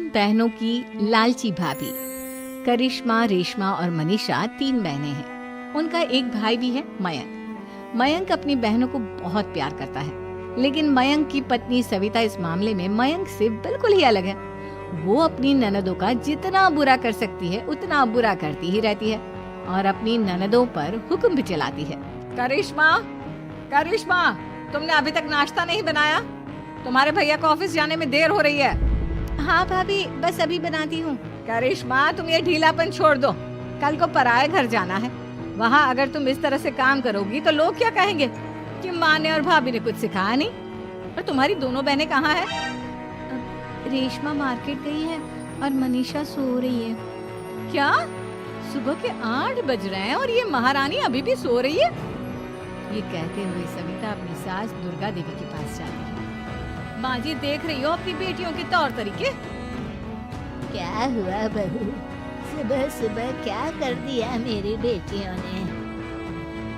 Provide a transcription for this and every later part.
तीन बहनों की लालची भाभी। करिश्मा, रेशमा और मनीषा तीन बहनें हैं। उनका एक भाई भी है, मयंक। मयंक अपनी बहनों को बहुत प्यार करता है, लेकिन मयंक की पत्नी सविता इस मामले में मयंक से बिल्कुल ही अलग है। वो अपनी ननदों का जितना बुरा कर सकती है उतना बुरा करती ही रहती है और अपनी ननदों पर हुक्म भी चलाती है। करिश्मा, करिश्मा, तुमने अभी तक नाश्ता नहीं बनाया? तुम्हारे भैया को ऑफिस जाने में देर हो रही है। हाँ भाभी, बस अभी बनाती हूँ। करिश्मा, तुम ये ढीलापन छोड़ दो। कल को पराये घर जाना है। वहाँ अगर तुम इस तरह से काम करोगी तो लोग क्या कहेंगे कि माँ ने और भाभी ने कुछ सिखाया नहीं। और तुम्हारी दोनों बहनें कहाँ है? रेशमा मार्केट गई है और मनीषा सो रही है। क्या? सुबह के 8 बज रहे हैं और ये महारानी अभी भी सो रही है? ये कहते हुए सविता अपनी सास दुर्गा देवी के पास जाती है। माँ जी, देख रही हो अपनी बेटियों के तौर तरीके? क्या हुआ बहू, सुबह सुबह क्या कर दिया मेरी बेटियों ने?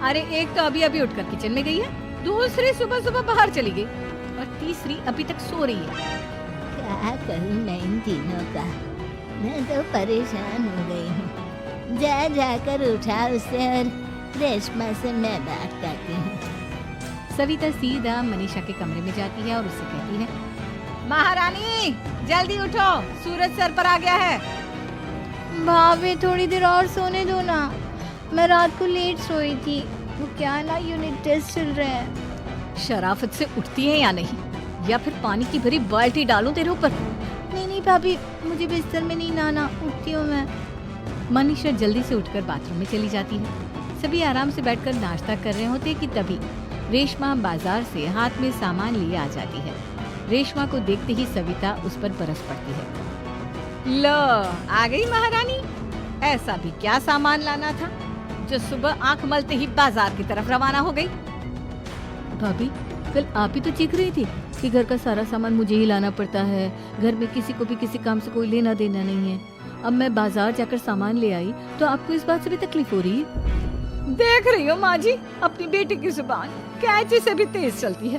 अरे एक तो अभी अभी उठकर किचन में गई है, दूसरी सुबह सुबह बाहर चली गई और तीसरी अभी तक सो रही है। क्या करूं मैं इन तीनों का, मैं तो परेशान हो गई हूँ। जा जाकर उठा उसे और रेशमा से मैं बात करती हूँ। सविता सीधा मनीषा के कमरे में जाती है और उससे कहती है, महारानी जल्दी उठो, सूरज सर पर आ गया है। भाभी थोड़ी देर और सोने दो ना, मैं रात को लेट सोई थी। वो क्या ना, यूनिट टेस्ट चल रहे हैं। शराफत से उठती है या नहीं, या फिर पानी की भरी बाल्टी डालूं तेरे ऊपर? नहीं नहीं भाभी, मुझे बिस्तर में नहीं नहाना, उठती हूँ मैं। मनीषा जल्दी से उठकर बाथरूम में चली जाती है। सभी आराम से बैठकर नाश्ता कर रहे होते कि तभी रेशमा बाजार से हाथ में सामान लिए आ जाती है। रेशमा को देखते ही सविता उस पर बरस पड़ती है। लो, आ गई महारानी। ऐसा भी क्या सामान लाना था जो सुबह आंख मलते ही बाजार की तरफ रवाना हो गई? भाभी, कल आप ही तो चीख रही थी कि घर का सारा सामान मुझे ही लाना पड़ता है, घर में किसी को भी किसी काम से कोई लेना देना नहीं है। अब मैं बाजार जाकर सामान ले आई तो आपको इस बात से भी तकलीफ हो रही है? देख रही हो माँ जी, अपनी बेटी की जुबान कैंची से भी तेज चलती है।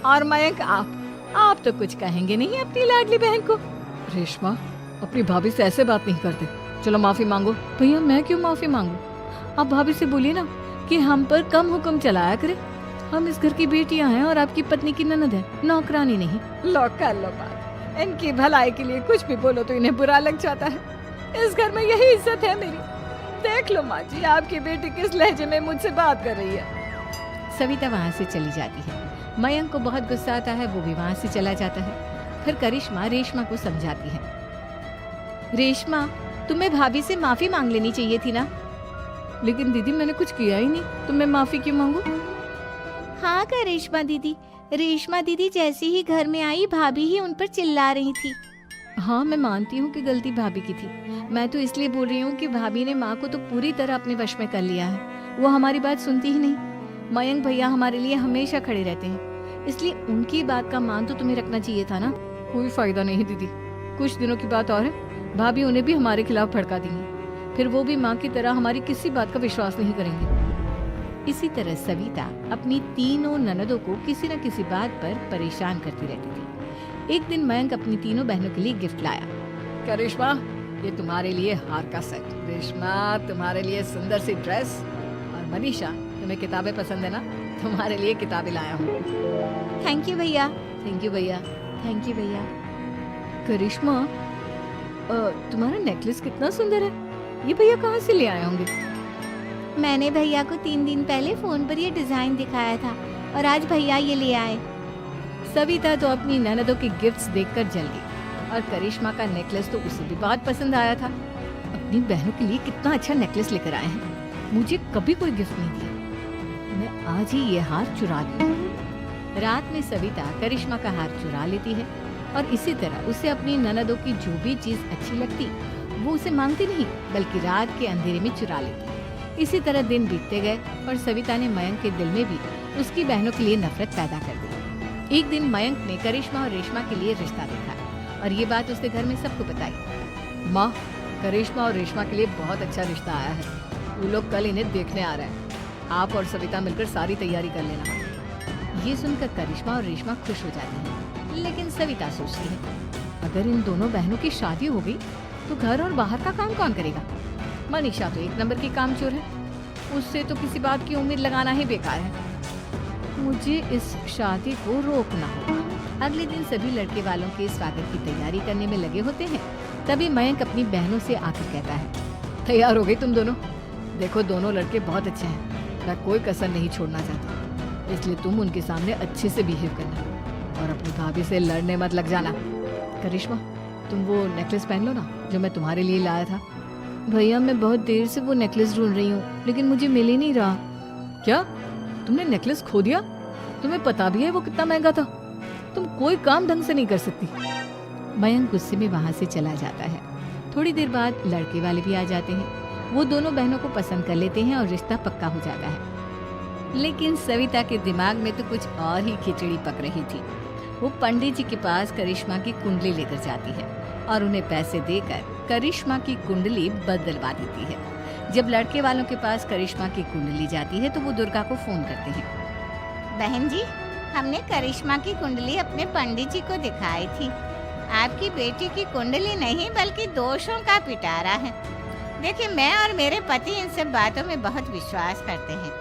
और मयंक, आप तो कुछ कहेंगे नहीं अपनी लाडली बहन को। रेशमा, अपनी भाभी से ऐसे बात नहीं करते। चलो माफी मांगो। भैया, मैं क्यों माफी मांगू? आप भाभी से बोलिए ना कि हम पर कम हुक्म चलाया करे। हम इस घर की बेटियां हैं और आपकी पत्नी की ननद है, नौकरानी नहीं। लो कर लो बात। इनकी भलाई के लिए कुछ भी बोलो तो इन्हें बुरा लग जाता है। इस घर में यही इज्जत है मेरी। देख लो माँ जी, आपकी बेटी किस लहजे में मुझसे बात कर रही है। सविता वहाँ से चली जाती है। मयंक को बहुत गुस्सा आता है, वो भी वहाँ से चला जाता है। फिर करिश्मा रेशमा को समझाती है, रेशमा, तुम्हें भाभी से माफी मांग लेनी चाहिए थी ना। लेकिन दीदी, मैंने कुछ किया ही नहीं, तो मैं माफी क्यों मांगू? हाँ करिश्मा दीदी, रेशमा दीदी जैसे ही घर में आई, भाभी ही उन पर चिल्ला रही थी। हाँ, मैं मानती हूँ कि गलती भाभी की थी। मैं तो इसलिए बोल रही हूँ कि भाभी ने माँ को तो पूरी तरह अपने वश में कर लिया है। वो हमारी बात सुनती ही नहीं। मयंक भैया हमारे लिए हमेशा खड़े रहते हैं, इसलिए उनकी बात का मान तो तुम्हें रखना चाहिए था ना। कोई फायदा नहीं दीदी, कुछ दिनों की बात और है, भाभी उन्हें भी हमारे खिलाफ भड़का देंगी। फिर वो भी माँ की तरह हमारी किसी बात का विश्वास नहीं करेंगे। इसी तरह सविता अपनी तीनों ननदों को किसी न किसी बात पर परेशान करती रहती थी। एक दिन मयंक अपनी तीनों बहनों के लिए गिफ्ट लाया। करिश्मा, ये तुम्हारे लिए हार का सेट। रेशमा, तुम्हारे लिए सुंदर सी ड्रेस। और मनीषा, तुम्हें किताबें पसंद है ना, तुम्हारे लिए किताबें लाया हूँ। थैंक यू भैया। थैंक यू भैया। थैंक यू भैया। करिश्मा, तुम्हारा नेकलेस कितना सुंदर है। ये भैया कहाँ से ले आए होंगे? मैंने भैया को 3 दिन पहले फोन पर ये डिजाइन दिखाया था और आज भैया ये ले आए। सविता तो अपनी ननदों के गिफ्ट्स देखकर जल गई और करिश्मा का नेकलेस तो उसे भी बहुत पसंद आया था। अपनी बहनों के लिए कितना अच्छा नेकलेस लेकर आए हैं, मुझे कभी कोई गिफ्ट नहीं दिया। मैं आज ही ये हार चुरा लूं। रात में सविता करिश्मा का हार चुरा लेती है और इसी तरह उसे अपनी ननदों की जो भी चीज अच्छी लगती वो उसे मांगती नहीं, बल्कि रात के अंधेरे में चुरा लेती। इसी तरह दिन बीतते गए और सविता ने मयंक के दिल में भी उसकी बहनों के लिए नफरत पैदा कर दी। एक दिन मयंक ने करिश्मा और रेशमा के लिए रिश्ता देखा और ये बात उसने घर में सबको बताई। माँ, करिश्मा और रेशमा के लिए बहुत अच्छा रिश्ता आया है। वो लोग कल इन्हें देखने आ रहे हैं। आप और सविता मिलकर सारी तैयारी कर लेना। ये सुनकर करिश्मा और रेशमा खुश हो जाती हैं, लेकिन सविता सोचती है, अगर इन दोनों बहनों की शादी हो गई तो घर और बाहर का काम कौन करेगा? मनीषा तो एक नंबर की कामचोर है, उससे तो किसी बात की उम्मीद लगाना ही बेकार है। मुझे इस शादी को रोकना होगा। अगले दिन सभी लड़के वालों के स्वागत की तैयारी करने में लगे होते हैं। तभी मयंक अपनी बहनों से आकर कहता है, तैयार हो गई तुम दोनों? देखो दोनों लड़के बहुत अच्छे हैं, मैं कोई कसर नहीं छोड़ना चाहता, इसलिए तुम उनके सामने अच्छे से बिहेव करना और अपनी भाभी से लड़ने मत लग जाना। करिश्मा, तुम वो नेकलेस पहन लो ना जो मैं तुम्हारे लिए लाया था। भैया मैं बहुत देर से वो नेकलेस ढूंढ रही हूँ, लेकिन मुझे मिल ही नहीं रहा। क्या तुमने नेकलेस खो दिया? तुम्हें पता भी है वो कितना महंगा था? तुम कोई काम ढंग से नहीं कर सकती। मयंक गुस्से में वहां से चला जाता है। थोड़ी देर बाद लड़के वाले भी आ जाते हैं। वो दोनों बहनों को पसंद कर लेते हैं और रिश्ता पक्का हो जाता है। लेकिन सविता के दिमाग में तो कुछ और ही खिचड़ी पक रही थी। वो पंडित जी के पास करिश्मा की कुंडली लेकर जाती है और उन्हें पैसे देकर करिश्मा की कुंडली बदलवा देती है। जब लड़के वालों के पास करिश्मा की कुंडली जाती है तो वो दुर्गा को फोन करते हैं। बहन जी, हमने करिश्मा की कुंडली अपने पंडित जी को दिखाई थी। आपकी बेटी की कुंडली नहीं बल्कि दोषों का पिटारा है। देखिए, मैं और मेरे पति इन सब बातों में बहुत विश्वास करते हैं,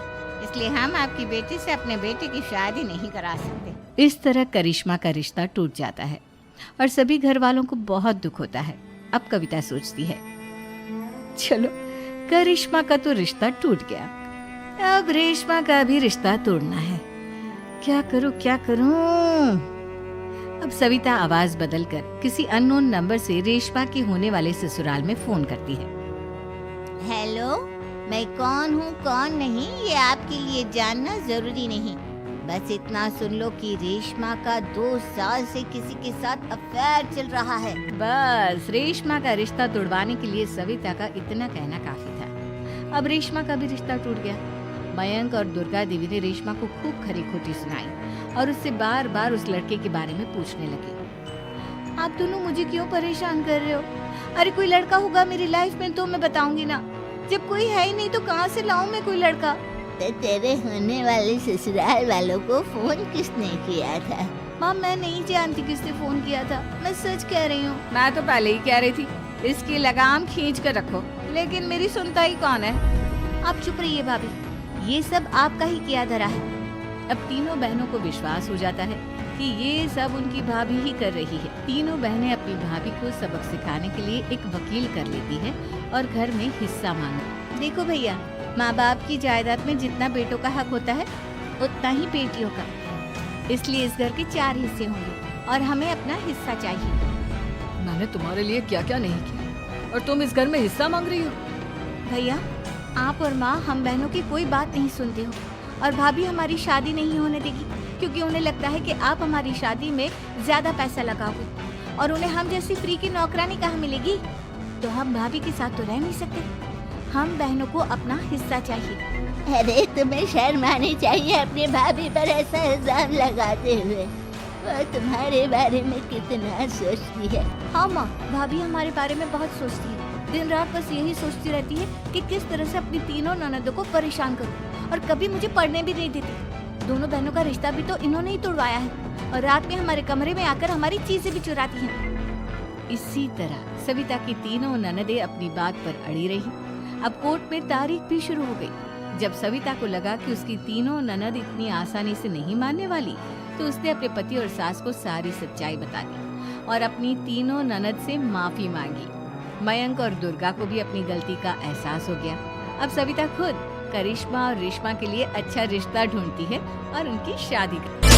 इसलिए हम आपकी बेटी से अपने बेटे की शादी नहीं करा सकते। इस तरह करिश्मा का रिश्ता टूट जाता है और सभी घर वालों को बहुत दुख होता है। अब कविता सोचती है, चलो करिश्मा का तो रिश्ता टूट गया, अब रेशमा का भी रिश्ता तोड़ना है। क्या करूं क्या करूं? अब सविता आवाज बदलकर किसी अननोन नंबर से रेशमा के होने वाले ससुराल में फोन करती है। हेलो, मैं कौन हूँ कौन नहीं ये आपके लिए जानना जरूरी नहीं। बस इतना सुन लो कि रेशमा का 2 साल से किसी के साथ अफेयर चल रहा है। बस रेशमा का रिश्ता तोड़वाने के लिए सविता का इतना कहना काफी था। अब रेशमा का भी रिश्ता टूट गया। मयंक और दुर्गा देवी ने रेशमा को खूब खरी खोटी सुनाई और उससे बार बार उस लड़के के बारे में पूछने लगे। आप दोनों मुझे क्यों परेशान कर रहे हो? अरे कोई लड़का होगा मेरी लाइफ में तो मैं बताऊंगी ना। जब कोई है ही नहीं तो कहाँ से लाऊं मैं कोई लड़का? तो तेरे होने वाले ससुराल वालों को फोन किसने किया था? माँ मैं नहीं जानती किसने फोन किया था, मैं सच कह रही हूँ। मैं तो पहले ही कह रही थी इसकी लगाम खींच कर रखो, लेकिन मेरी सुनता ही कौन है। आप चुप रहिए भाभी, ये सब आपका ही किया धरा है। अब तीनों बहनों को विश्वास हो जाता है कि ये सब उनकी भाभी ही कर रही है। तीनों बहनें अपनी भाभी को सबक सिखाने के लिए एक वकील कर लेती है और घर में हिस्सा मांगती। देखो भैया, माँ बाप की जायदाद में जितना बेटों का हक होता है उतना ही बेटियों का, इसलिए इस घर के 4 हिस्से होंगे और हमें अपना हिस्सा चाहिए। मैंने तुम्हारे लिए क्या क्या नहीं किया और तुम इस घर में हिस्सा मांग रही हो? भैया, आप और माँ हम बहनों की कोई बात नहीं सुनते हो और भाभी हमारी शादी नहीं होने देगी क्योंकि उन्हें लगता है कि आप हमारी शादी में ज्यादा पैसा लगाओगे और उन्हें हम जैसी फ्री की नौकरानी कहाँ मिलेगी। तो हम भाभी के साथ तो रह नहीं सकते, हम बहनों को अपना हिस्सा चाहिए। अरे तुम्हें शर्म आनी चाहिए अपनी भाभी पर ऐसा इल्जाम लगाते हुए। वो तुम्हारे बारे में कितना सोचती है। हाँ माँ, भाभी हमारे बारे में बहुत सोचती है। दिन रात बस यही सोचती रहती है कि किस तरह से अपनी तीनों ननदों को परेशान करूं और कभी मुझे पढ़ने भी नहीं देती। दोनों बहनों का रिश्ता भी तो इन्होंने ही तोड़वाया है और रात में हमारे कमरे में आकर हमारी चीजें भी चुराती हैं। इसी तरह सविता की तीनों ननदें अपनी बात पर अड़ी रही। अब कोर्ट में तारीख भी शुरू हो गई। जब सविता को लगा कि उसकी तीनों ननद इतनी आसानी से नहीं मानने वाली, तो उसने अपने पति और सास को सारी सच्चाई बता दी और अपनी तीनों ननद से माफी मांगी। मयंक और दुर्गा को भी अपनी गलती का एहसास हो गया। अब सविता खुद करिश्मा और रेशमा के लिए अच्छा रिश्ता ढूंढती है और उनकी शादी करती है।